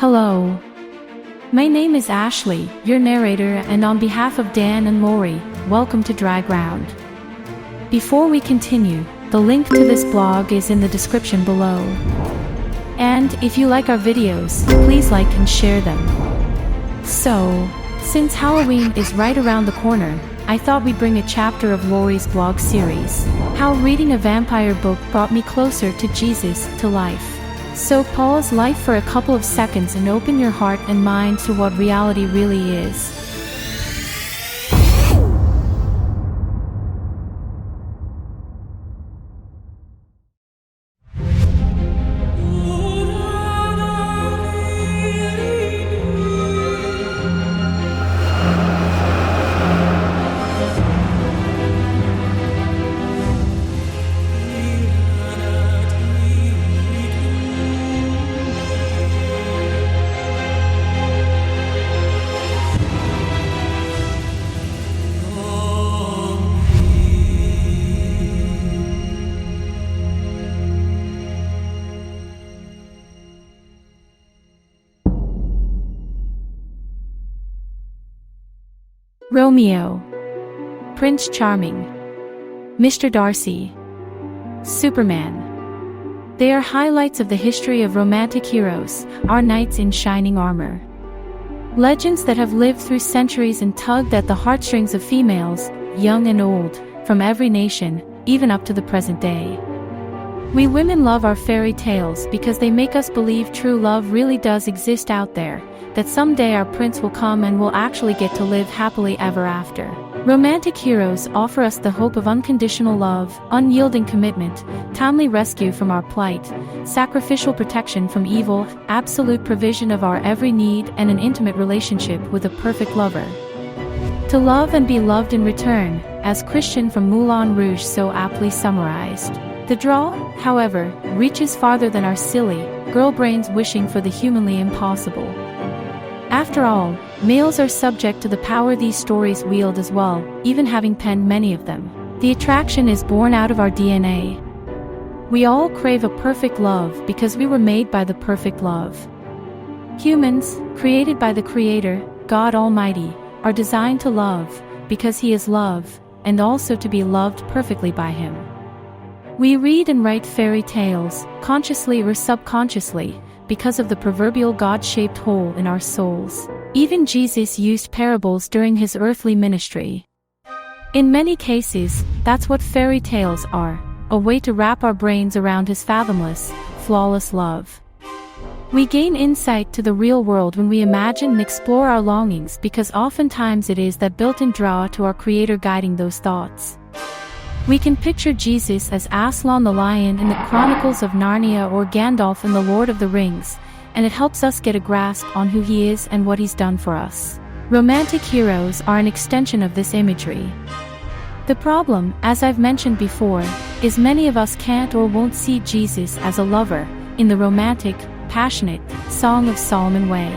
Hello. My name is Ashley, your narrator, and on behalf of Dan and Lori, welcome to Dry Ground. Before we continue, the link to this blog is in the description below. And if you like our videos, please like and share them. So, since Halloween is right around the corner, I thought we'd bring a chapter of Lori's blog series, How Reading a Vampire Book Brought Me Closer to Jesus, to Life. So pause life for a couple of seconds and open your heart and mind to what reality really is. Romeo, Prince Charming, Mr. Darcy, Superman. They are highlights of the history of romantic heroes, our knights in shining armor. Legends that have lived through centuries and tugged at the heartstrings of females, young and old, from every nation, even up to the present day. We women love our fairy tales because they make us believe true love really does exist out there, that someday our prince will come and we'll actually get to live happily ever after. Romantic heroes offer us the hope of unconditional love, unyielding commitment, timely rescue from our plight, sacrificial protection from evil, absolute provision of our every need, and an intimate relationship with a perfect lover. To love and be loved in return, as Christian from Moulin Rouge so aptly summarized. The draw, however, reaches farther than our silly, girl brains wishing for the humanly impossible. After all, males are subject to the power these stories wield as well, even having penned many of them. The attraction is born out of our DNA. We all crave a perfect love because we were made by the perfect love. Humans, created by the Creator, God Almighty, are designed to love, because He is love, and also to be loved perfectly by Him. We read and write fairy tales, consciously or subconsciously, because of the proverbial God-shaped hole in our souls. Even Jesus used parables during His earthly ministry. In many cases, that's what fairy tales are, a way to wrap our brains around His fathomless, flawless love. We gain insight to the real world when we imagine and explore our longings, because oftentimes it is that built-in draw to our Creator guiding those thoughts. We can picture Jesus as Aslan the lion in the Chronicles of Narnia or Gandalf in The Lord of the Rings, and it helps us get a grasp on who He is and what He's done for us. Romantic heroes are an extension of this imagery. The problem, as I've mentioned before, is many of us can't or won't see Jesus as a lover, in the romantic, passionate, Song of Solomon way.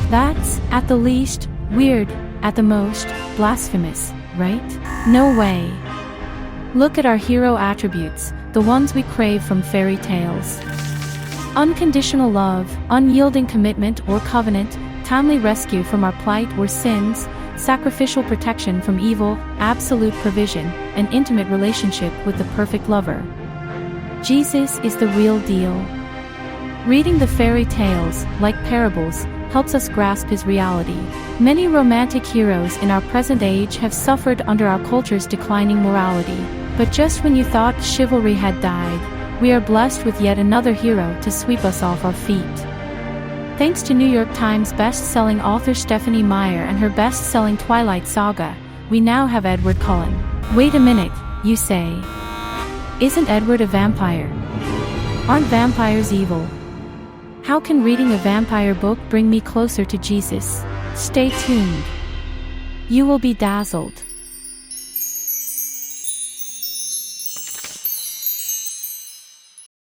That's, at the least, weird, at the most, blasphemous, right? No way. Look at our hero attributes, the ones we crave from fairy tales. Unconditional love, unyielding commitment or covenant, timely rescue from our plight or sins, sacrificial protection from evil, absolute provision, an intimate relationship with the perfect lover. Jesus is the real deal. Reading the fairy tales, like parables, helps us grasp His reality. Many romantic heroes in our present age have suffered under our culture's declining morality. But just when you thought chivalry had died, we are blessed with yet another hero to sweep us off our feet. Thanks to New York Times best-selling author Stephenie Meyer and her best-selling Twilight saga, we now have Edward Cullen. Wait a minute, you say. Isn't Edward a vampire? Aren't vampires evil? How can reading a vampire book bring me closer to Jesus? Stay tuned. You will be dazzled.